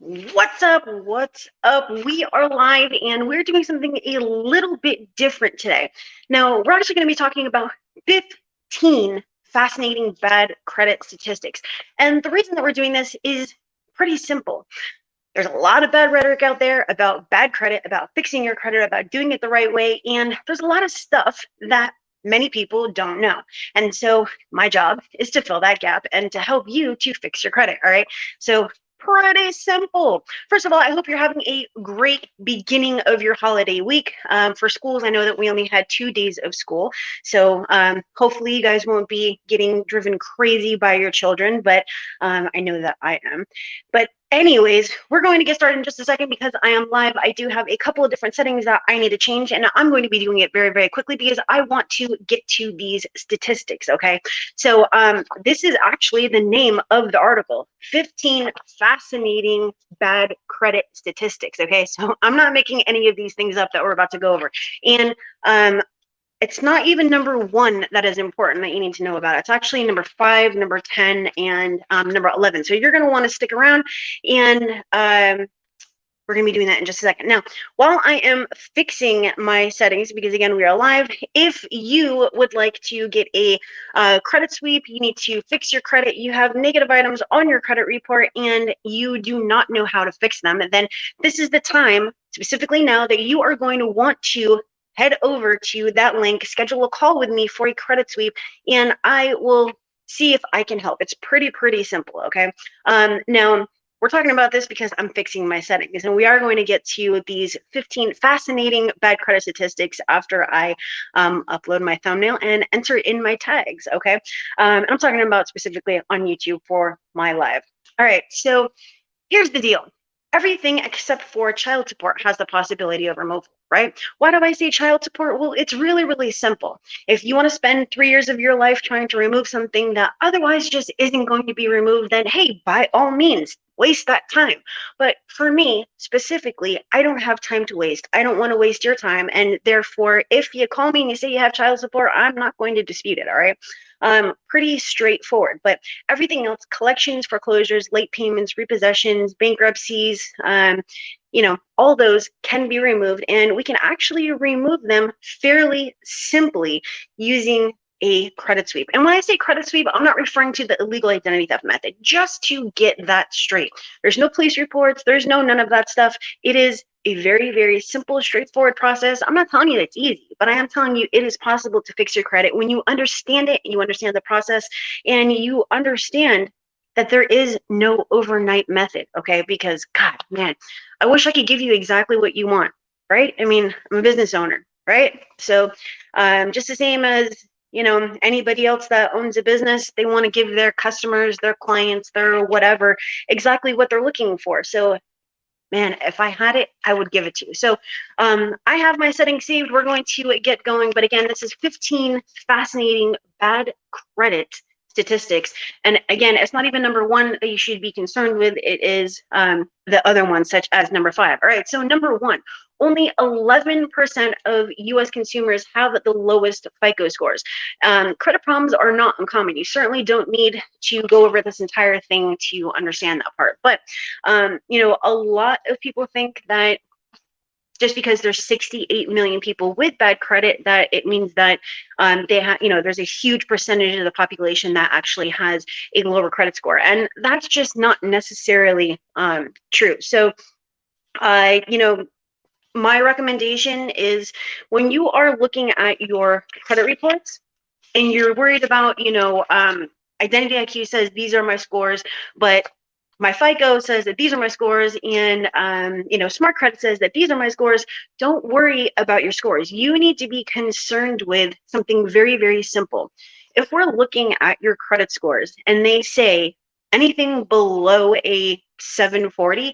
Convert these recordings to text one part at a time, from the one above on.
What's up? What's up? We are live and we're doing something a little bit different today. Now, we're actually going to be talking about 15 fascinating bad credit statistics. And the reason that we're doing this is pretty simple. There's a lot of bad rhetoric out there about bad credit, about fixing your credit, about doing it the right way. And there's a lot of stuff that many people don't know. And so my job is to fill that gap and to help you to fix your credit. All right. So pretty simple. First of all, I hope you're having a great beginning of your holiday week. For schools, I know that we only had 2 days of school. So hopefully you guys won't be getting driven crazy by your children, but I know that I am. But anyways, we're going to get started in just a second because I am live. I do have a couple of different settings that I need to change, and I'm going to be doing it very, very quickly because I want to get to these statistics, okay? So this is actually the name of the article, 15 Fascinating Bad Credit Statistics, okay? So I'm not making any of these things up that we're about to go over. And it's not even number one that is important that you need to know about. It's actually number 5, number 10, and number 11. So you're going to want to stick around, and we're going to be doing that in just a second. Now, while I am fixing my settings, because again, we are live, if you would like to get a credit sweep, you need to fix your credit, you have negative items on your credit report, and you do not know how to fix them, then this is the time, specifically now, that you are going to want to head over to that link, schedule a call with me for a credit sweep, and I will see if I can help. It's pretty simple, okay? Now, we're talking about this because I'm fixing my settings, and we are going to get to these 15 fascinating bad credit statistics after I upload my thumbnail and enter in my tags, okay? And I'm talking about specifically on YouTube for my live. All right, so here's the deal. Everything except for child support has the possibility of removal, right? Why do I say child support? Well, it's really simple. If you want to spend 3 years of your life trying to remove something that otherwise just isn't going to be removed, then hey, by all means, waste that time. But for me specifically, I don't have time to waste. I don't want to waste your time. And therefore, if you call me and you say you have child support, I'm not going to dispute it, all right? Pretty straightforward. But everything else, collections, foreclosures, late payments, repossessions, bankruptcies, all those can be removed, and we can actually remove them fairly simply using a credit sweep. And when I say credit sweep, I'm not referring to the illegal identity theft method, just to get that straight. There's no police reports, there's none of that stuff. It is a very simple, straightforward process. I'm not telling you it's easy, but I am telling you it is possible to fix your credit when you understand it, you understand the process, and you understand that there is no overnight method, okay? Because, God, man, I wish I could give you exactly what you want, right? I mean, I'm a business owner, right? So just the same as, anybody else that owns a business, they want to give their customers, their clients, their whatever, exactly what they're looking for. So man, if I had it, I would give it to you. So I have my settings saved. We're going to get going. But again, this is 15 fascinating bad credit statistics. And again, it's not even number one that you should be concerned with. It is the other ones, such as number 5. All right, so number 1, only 11% of U.S. consumers have the lowest FICO scores. Credit problems are not uncommon. You certainly don't need to go over this entire thing to understand that part. But, a lot of people think that just because there's 68 million people with bad credit, that it means that they have, there's a huge percentage of the population that actually has a lower credit score. And that's just not necessarily true. So, my recommendation is when you are looking at your credit reports and you're worried about, Identity IQ says these are my scores, but my FICO says that these are my scores, and Smart Credit says that these are my scores. Don't worry about your scores. You need to be concerned with something very simple. If we're looking at your credit scores and they say anything below a 740,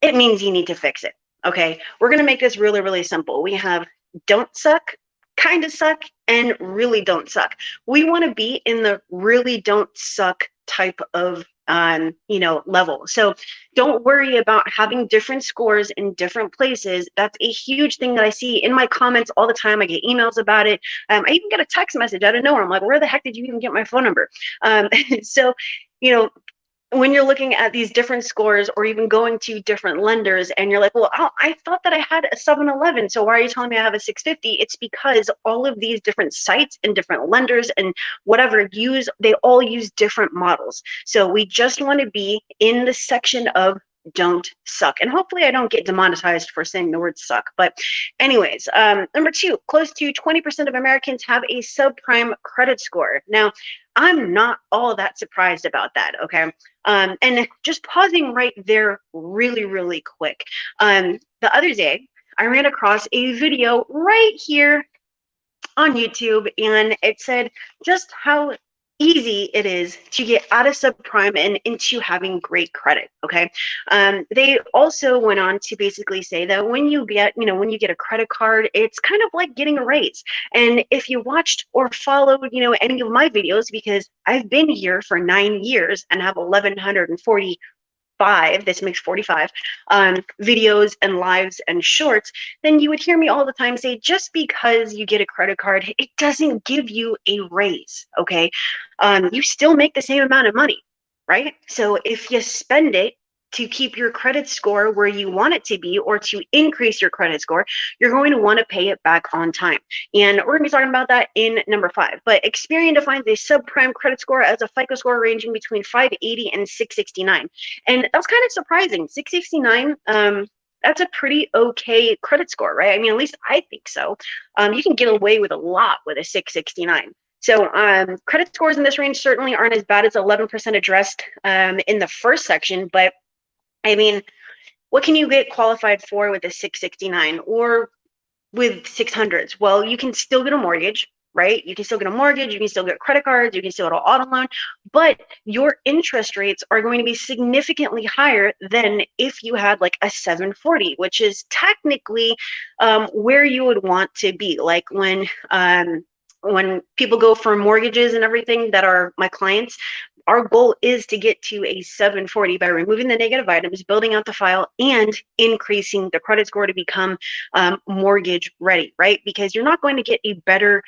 it means you need to fix it. Okay, we're going to make this really simple. We have don't suck, kind of suck, and really don't suck. We want to be in the really don't suck type of level. So don't worry about having different scores in different places. That's a huge thing that I see in my comments all the time. I get emails about it. I even get a text message out of nowhere. I'm like, where the heck did you even get my phone number? So, when you're looking at these different scores or even going to different lenders and you're like, well, oh, I thought that I had a 711, so why are you telling me I have a 650? It's because all of these different sites and different lenders and whatever they all use different models. So we just want to be in the section of don't suck. And hopefully I don't get demonetized for saying the word suck. But anyways, number two, close to 20% of Americans have a subprime credit score. Now, I'm not all that surprised about that, okay? And just pausing right there really, really quick. The other day, I ran across a video right here on YouTube, and it said just how easy it is to get out of subprime and into having great credit. Okay. They also went on to basically say that when you get a credit card, it's kind of like getting a raise. And if you watched or followed, any of my videos, because I've been here for 9 years and have 1,140 this makes 45 videos and lives and shorts, then you would hear me all the time say, just because you get a credit card, it doesn't give you a raise, okay? You still make the same amount of money, right? So if you spend it to keep your credit score where you want it to be or to increase your credit score, you're going to want to pay it back on time. And we're going to be talking about that in number 5. But Experian defines a subprime credit score as a FICO score ranging between 580 and 669. And that's kind of surprising. 669, that's a pretty okay credit score, right? I mean, at least I think so. You can get away with a lot with a 669. So credit scores in this range certainly aren't as bad as 11% addressed in the first section, but I mean, what can you get qualified for with a 669 or with 600s? Well, you can still get a mortgage, right? You can still get a mortgage, you can still get credit cards, you can still get an auto loan, but your interest rates are going to be significantly higher than if you had like a 740, which is technically where you would want to be. Like when people go for mortgages and everything that are my clients, our goal is to get to a 740 by removing the negative items, building out the file, and increasing the credit score to become mortgage ready, right? Because you're not going to get a better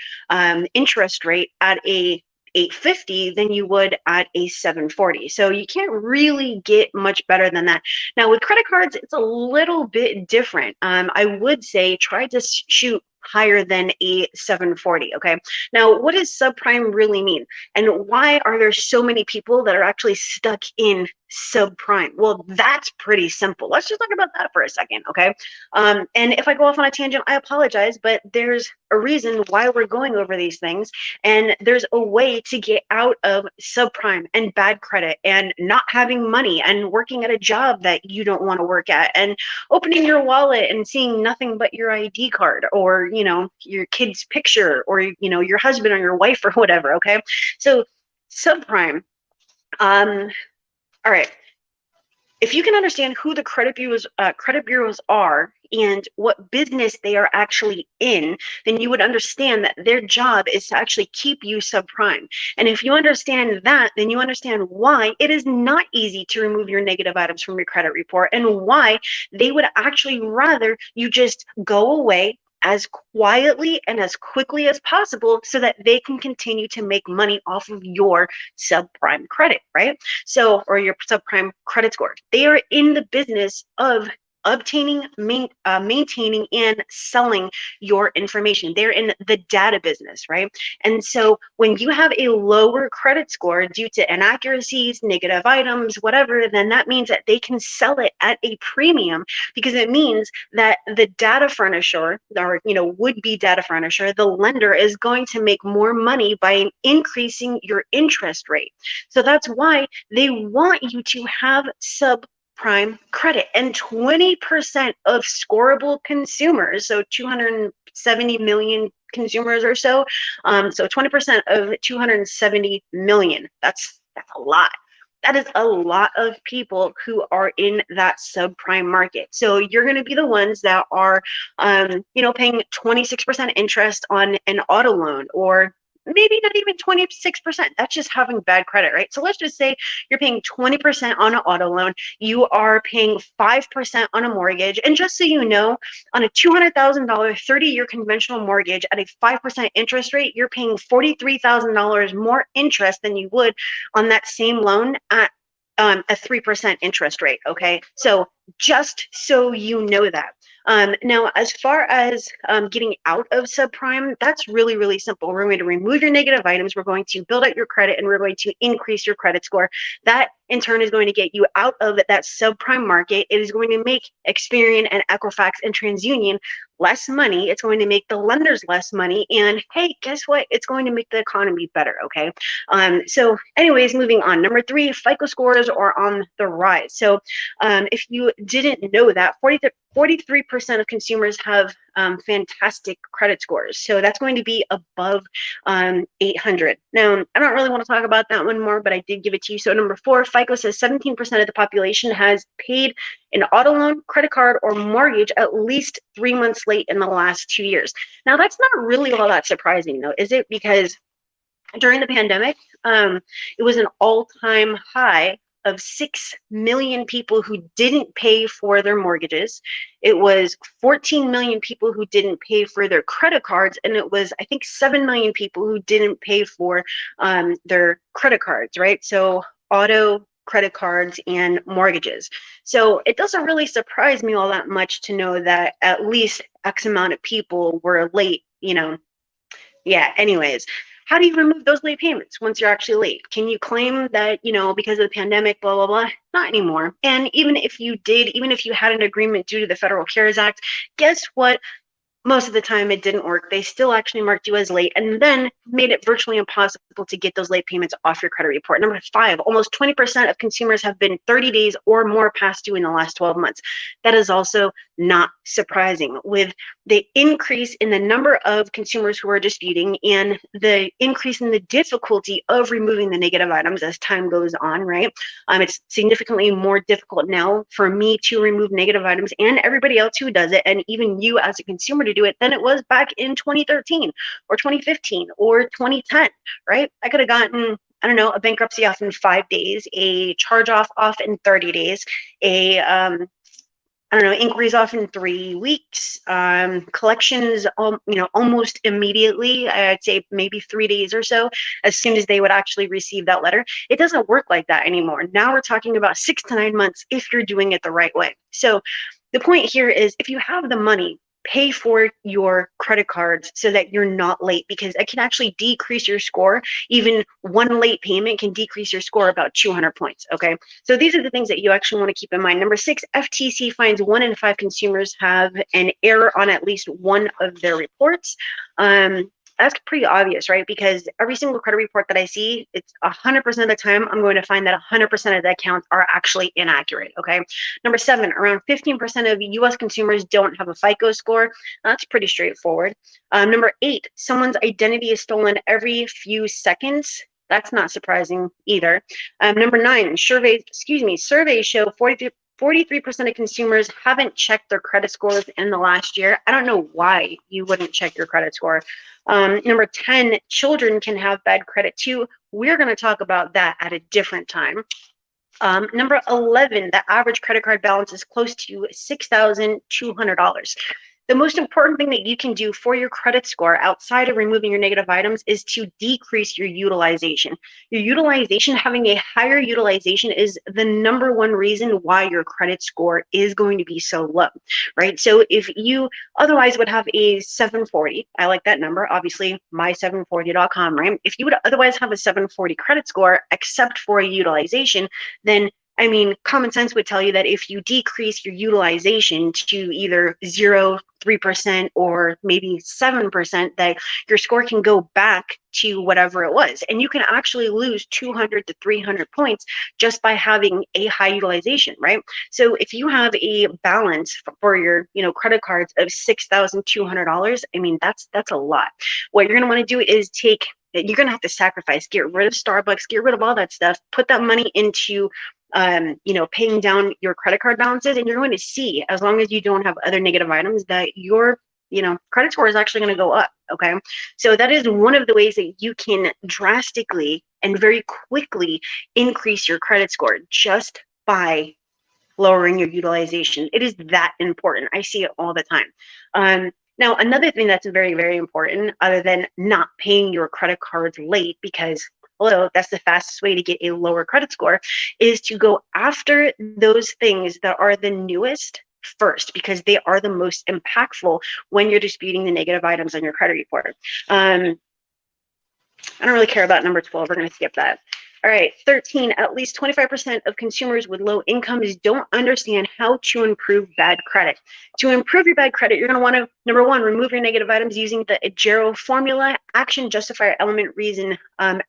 interest rate at a 850 than you would at a 740. So you can't really get much better than that. Now with credit cards, it's a little bit different. I would say try to shoot higher than a 740. Okay. Now, what does subprime really mean? And why are there so many people that are actually stuck in subprime? Well, that's pretty simple. Let's just talk about that for a second. Okay. And if I go off on a tangent, I apologize, but there's a reason why we're going over these things. And there's a way to get out of subprime and bad credit and not having money and working at a job that you don't want to work at and opening your wallet and seeing nothing but your ID card or your kid's picture or your husband or your wife or whatever. Okay, so subprime. All right, if you can understand who the credit bureaus are and what business they are actually in, then you would understand that their job is to actually keep you subprime. And if you understand that, then you understand why it is not easy to remove your negative items from your credit report and why they would actually rather you just go away as quietly and as quickly as possible so that they can continue to make money off of your subprime credit, right? So, or your subprime credit score. They are in the business of obtaining, maintaining, and selling your information. They're in the data business, right? And so when you have a lower credit score due to inaccuracies, negative items, whatever, then that means that they can sell it at a premium because it means that the data furnisher or would-be data furnisher, the lender, is going to make more money by increasing your interest rate. So that's why they want you to have subprime credit, and 20% of scoreable consumers, so 270 million consumers or so, so 20% of 270 million, that's a lot. That is a lot of people who are in that subprime market. So you're going to be the ones that are, paying 26% interest on an auto loan, or maybe not even 26%. That's just having bad credit, right? So let's just say you're paying 20% on an auto loan. You are paying 5% on a mortgage. And just so you know, on a $200,000 30-year conventional mortgage at a 5% interest rate, you're paying $43,000 more interest than you would on that same loan at a 3% interest rate. Okay, so just so you know that. Now, as far as getting out of subprime, that's really, really simple. We're going to remove your negative items. We're going to build out your credit, and we're going to increase your credit score. That, in turn, is going to get you out of that subprime market. It is going to make Experian and Equifax and TransUnion less money. It's going to make the lenders less money. And hey, guess what? It's going to make the economy better. Okay. So anyways, moving on. Number 3, FICO scores are on the rise. So if you didn't know that, 43% of consumers have fantastic credit scores. So that's going to be above 800. Now, I don't really want to talk about that one more, but I did give it to you. So number 4, FICO says 17% of the population has paid an auto loan, credit card, or mortgage at least 3 months late in the last 2 years. Now, that's not really all that surprising, though, is it? Because during the pandemic, it was an all-time high of 6 million people who didn't pay for their mortgages. It was 14 million people who didn't pay for their credit cards, and it was, I think, 7 million people who didn't pay for their credit cards, right? So auto, credit cards, and mortgages. So it doesn't really surprise me all that much to know that at least X amount of people were late, Yeah, anyways, how do you remove those late payments once you're actually late? Can you claim that, because of the pandemic, blah, blah, blah? Not anymore. And even if you did, even if you had an agreement due to the Federal CARES Act, guess what? Most of the time it didn't work. They still actually marked you as late and then made it virtually impossible to get those late payments off your credit report. Number 5, almost 20% of consumers have been 30 days or more past due in the last 12 months. That is also not surprising. With the increase in the number of consumers who are disputing and the increase in the difficulty of removing the negative items as time goes on, right? It's significantly more difficult now for me to remove negative items and everybody else who does it, and even you as a consumer to do it, than it was back in 2013 or 2015 or 2010, right? I could have gotten, I don't know, a bankruptcy off in 5 days, a charge off in 30 days, a I don't know, inquiries off in 3 weeks, collections, almost immediately. I'd say maybe 3 days or so, as soon as they would actually receive that letter. It doesn't work like that anymore. Now we're talking about 6 to 9 months if you're doing it the right way. So the point here is, if you have the money, pay for your credit cards so that you're not late, because it can actually decrease your score. Even one late payment can decrease your score about 200 points, okay? So these are the things that you actually want to keep in mind. Number 6, FTC finds 1 in 5 consumers have an error on at least one of their reports. That's pretty obvious, right? Because every single credit report that I see, it's 100% of the time, I'm going to find that 100% of the accounts are actually inaccurate, okay? Number 7, around 15% of US consumers don't have a FICO score. That's pretty straightforward. Number 8, someone's identity is stolen every few seconds. That's not surprising either. Number 9, surveys show 43% of consumers haven't checked their credit scores in the last year. I don't know why you wouldn't check your credit score. Number 10, children can have bad credit too. We're going to talk about that at a different time. Number 11, the average credit card balance is close to $6,200. The most important thing that you can do for your credit score outside of removing your negative items is to decrease your utilization. Your utilization, having a higher utilization, is the number one reason why your credit score is going to be so low, right? So if you otherwise would have a 740, I like that number, obviously my740.com, right? If you would otherwise have a 740 credit score, except for a utilization, then common sense would tell you that if you decrease your utilization to either 0, 3%, or maybe 7%, that your score can go back to whatever it was. And you can actually lose 200 to 300 points just by having a high utilization, right? So if you have a balance for your, credit cards of $6,200, that's a lot. What you're going to want to do is you're going to have to sacrifice, get rid of Starbucks, get rid of all that stuff, put that money into paying down your credit card balances, and you're going to see, as long as you don't have other negative items, that your credit score is actually going to go up. Okay, so that is one of the ways that you can drastically and very quickly increase your credit score, just by lowering your utilization. It is that important. I see it all the time. Now, another thing that's very, very important, other than not paying your credit cards late, because although that's the fastest way to get a lower credit score, is to go after those things that are the newest first, because they are the most impactful when you're disputing the negative items on your credit report. I don't really care about number 12. We're going to skip that. All right, 13, at least 25% of consumers with low incomes don't understand how to improve bad credit. To improve your bad credit, you're going to want to, number one, remove your negative items using the AGERO formula, action, justifier, element, reason,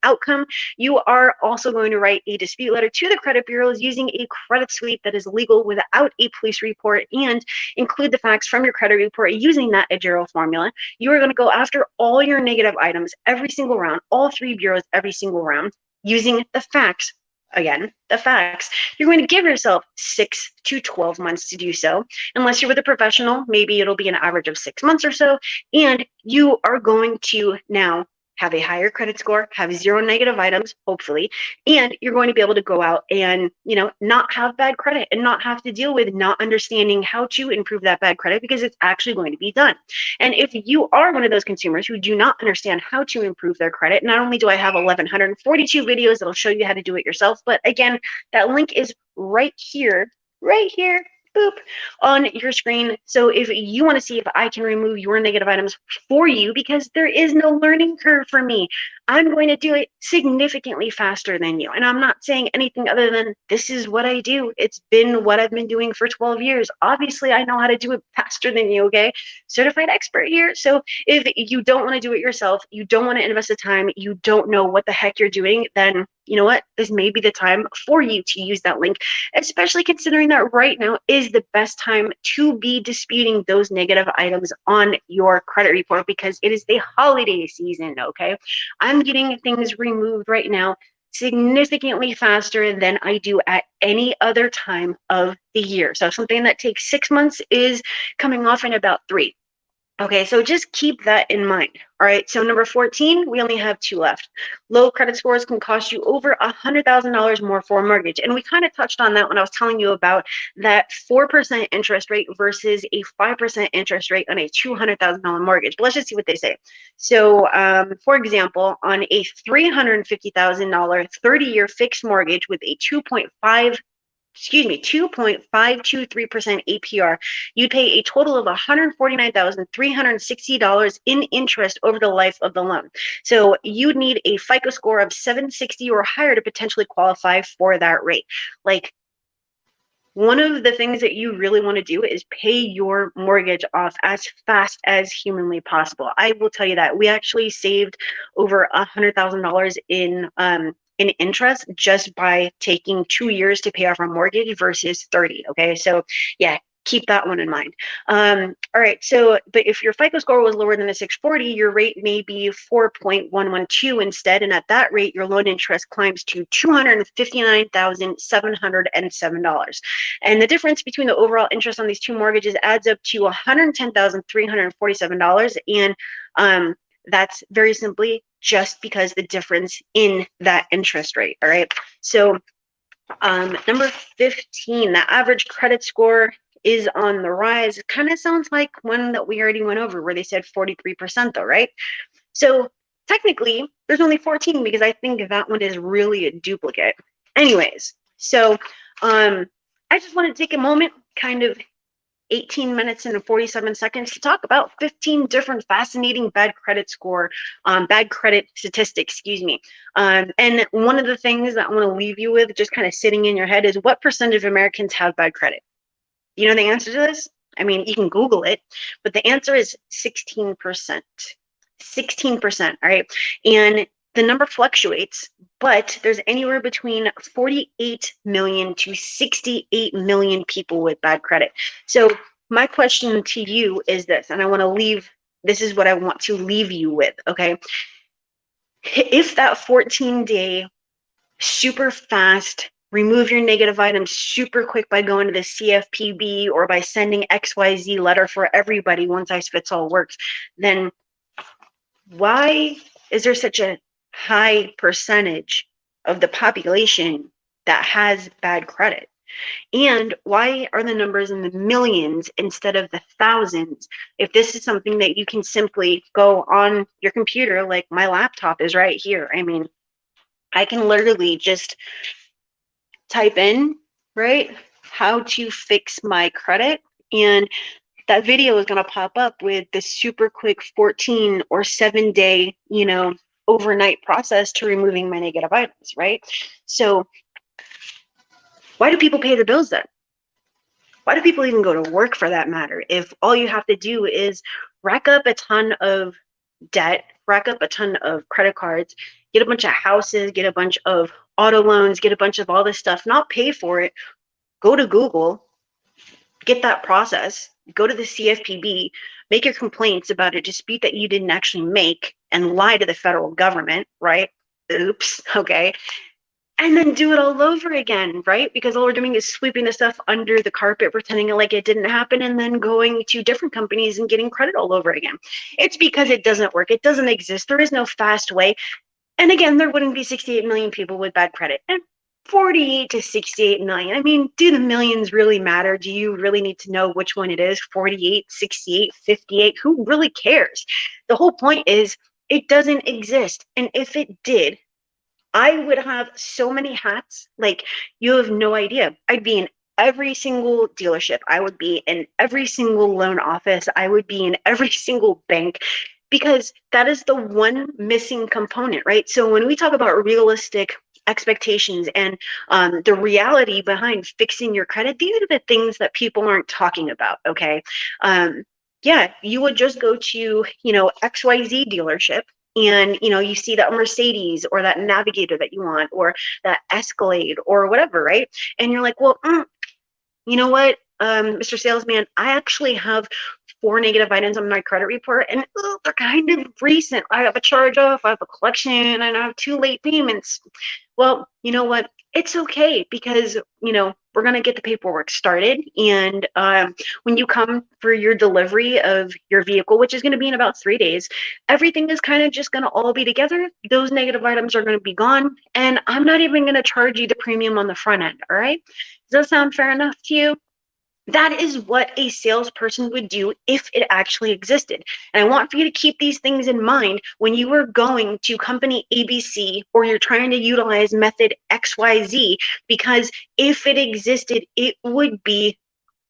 outcome. You are also going to write a dispute letter to the credit bureaus using a credit sweep that is legal without a police report, and include the facts from your credit report using that AGERO formula. You are going to go after all your negative items every single round, all three bureaus every single round, using the facts. Again, the facts. You're going to give yourself 6 to 12 months to do so. Unless you're with a professional, maybe it'll be an average of 6 months or so. And you are going to now have a higher credit score, have zero negative items, hopefully, and you're going to be able to go out and, not have bad credit and not have to deal with not understanding how to improve that bad credit, because it's actually going to be done. And if you are one of those consumers who do not understand how to improve their credit, not only do I have 1,142 videos that'll show you how to do it yourself, but again, that link is right here, boop, on your screen. So if you want to see if I can remove your negative items for you, because there is no learning curve for me, I'm going to do it significantly faster than you. And I'm not saying anything other than this is what I do. It's been what I've been doing for 12 years. Obviously, I know how to do it faster than you, okay? Certified expert here. So if you don't want to do it yourself, you don't want to invest the time, you don't know what the heck you're doing, then you know what? This may be the time for you to use that link, especially considering that right now is the best time to be disputing those negative items on your credit report, because it is the holiday season, okay? I'm getting things removed right now significantly faster than I do at any other time of the year. So something that takes 6 months is coming off in about 3. Okay, so just keep that in mind. All right, so number 14, we only have 2 left. Low credit scores can cost you over $100,000 more for a mortgage. And we kind of touched on that when I was telling you about that 4% interest rate versus a 5% interest rate on a $200,000 mortgage. But let's just see what they say. So, for example, on a $350,000 30-year fixed mortgage with a 2.523% APR, you'd pay a total of $149,360 in interest over the life of the loan. So you'd need a FICO score of 760 or higher to potentially qualify for that rate. Like, one of the things that you really want to do is pay your mortgage off as fast as humanly possible. I will tell you that we actually saved over $100,000 in interest just by taking 2 years to pay off our mortgage versus 30. Okay, so yeah, keep that one in mind. All right, so but if your FICO score was lower than a 640, your rate may be 4.112 instead, and at that rate, your loan interest climbs to $259,707. And the difference between the overall interest on these two mortgages adds up to $110,347, and that's very simply just because the difference in that interest rate. All right, so number 15, the average credit score is on the rise. It kind of sounds like one that we already went over where they said 43% though, right? So technically there's only 14 because I think that one is really a duplicate. Anyways, so I just want to take a moment, kind of 18 minutes and 47 seconds, to talk about 15 different fascinating bad credit statistics, excuse me. And one of the things that I want to leave you with, just kind of sitting in your head, is what percentage of Americans have bad credit? You know the answer to this? I mean, you can Google it, but the answer is 16%. 16%, all right? And the number fluctuates, but there's anywhere between 48 million to 68 million people with bad credit. So my question to you is this, and this is what I want to leave you with, okay? If that 14-day super fast, remove your negative items super quick by going to the CFPB or by sending XYZ letter for everybody, one size fits all works, then why is there such a high percentage of the population that has bad credit? And why are the numbers in the millions instead of the thousands? If this is something that you can simply go on your computer, like my laptop is right here. I mean, I can literally just type in, right, how to fix my credit, and that video is going to pop up with the super quick 14 or 7 day, overnight process to removing my negative items, right? So why do people pay the bills then? Why do people even go to work for that matter? If all you have to do is rack up a ton of debt, rack up a ton of credit cards, get a bunch of houses, get a bunch of auto loans, get a bunch of all this stuff, not pay for it, go to Google, get that process, go to the CFPB, make your complaints about a dispute that you didn't actually make and lie to the federal government, right? Oops, okay. And then do it all over again, right? Because all we're doing is sweeping the stuff under the carpet, pretending like it didn't happen, and then going to different companies and getting credit all over again. It's because it doesn't work. It doesn't exist. There is no fast way. And again, there wouldn't be 68 million people with bad credit. And 48 to 68 million. I mean, do the millions really matter? Do you really need to know which one it is? 48, 68, 58? Who really cares? The whole point is it doesn't exist. And if it did, I would have so many hats, like you have no idea. I'd be in every single dealership. I would be in every single loan office. I would be in every single bank, because that is the one missing component, right? So when we talk about realistic expectations and the reality behind fixing your credit, these are the things that people aren't talking about, okay? Yeah, you would just go to, XYZ dealership, and you see that Mercedes or that Navigator that you want, or that Escalade or whatever, right? And you're like, well, you know what, Mr. Salesman, I actually have 4 negative items on my credit report, and they're kind of recent. I have a charge off, I have a collection, and I have 2 late payments. Well, you know what? It's okay, because we're going to get the paperwork started, and when you come for your delivery of your vehicle, which is going to be in about 3 days, everything is kind of just going to all be together. Those negative items are going to be gone, and I'm not even going to charge you the premium on the front end. All right? Does that sound fair enough to you? That is what a salesperson would do if it actually existed. And I want for you to keep these things in mind when you are going to company ABC or you're trying to utilize method XYZ, because if it existed, it would be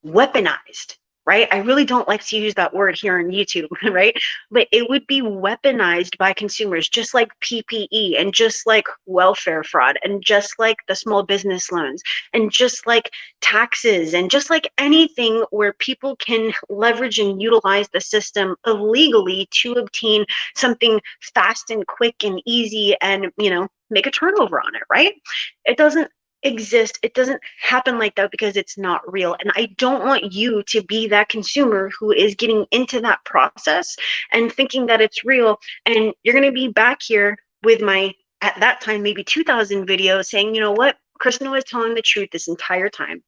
weaponized, right? I really don't like to use that word here on YouTube, right? But it would be weaponized by consumers, just like PPE, and just like welfare fraud, and just like the small business loans, and just like taxes, and just like anything where people can leverage and utilize the system illegally to obtain something fast and quick and easy, and make a turnover on it, right? It doesn't exist. It doesn't happen like that, because it's not real. And I don't want you to be that consumer who is getting into that process and thinking that it's real. And you're going to be back here with my, at that time, maybe 2000 videos saying, you know what? Kristen was telling the truth this entire time.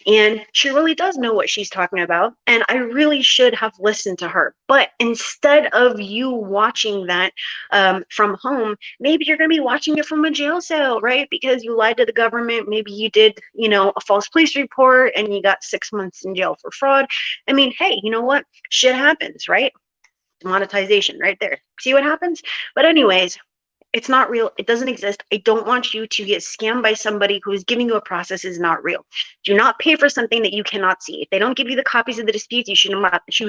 And she really does know what she's talking about. And I really should have listened to her. But instead of you watching that from home, maybe you're going to be watching it from a jail cell, right? Because you lied to the government. Maybe you did, a false police report and you got 6 months in jail for fraud. I mean, hey, you know what? Shit happens, right? Demonetization right there. See what happens? But anyways, it's not real. It doesn't exist. I don't want you to get scammed by somebody who is giving you a process is not real. Do not pay for something that you cannot see. If they don't give you the copies of the disputes, you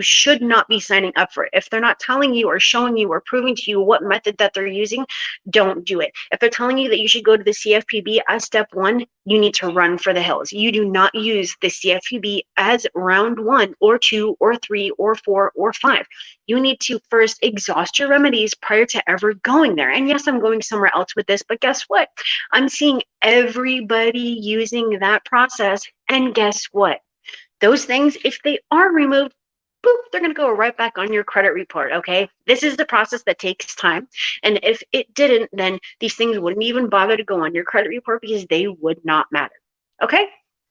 should not be signing up for it. If they're not telling you or showing you or proving to you what method that they're using, don't do it. If they're telling you that you should go to the CFPB as step 1, you need to run for the hills. You do not use the CFPB as round 1 or 2 or 3 or 4 or 5. You need to first exhaust your remedies prior to ever going there. And yes, I'm going somewhere else with this, but guess what? I'm seeing everybody using that process. And guess what? Those things, if they are removed, boop, they're going to go right back on your credit report, okay? This is the process that takes time. And if it didn't, then these things wouldn't even bother to go on your credit report, because they would not matter, okay?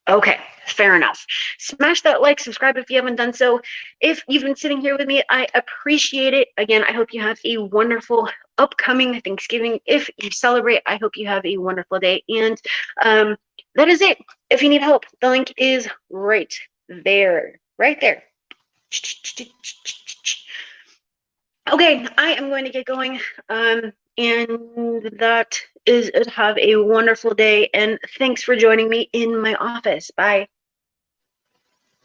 Okay, fair enough. Smash that like, subscribe if you haven't done so. If you've been sitting here with me, I appreciate it. Again, I hope you have a wonderful upcoming Thanksgiving. If you celebrate, I hope you have a wonderful day. And that is it. If you need help, the link is right there. Right there. Okay, I am going to get going. And that is have a wonderful day, and thanks for joining me in my office. Bye.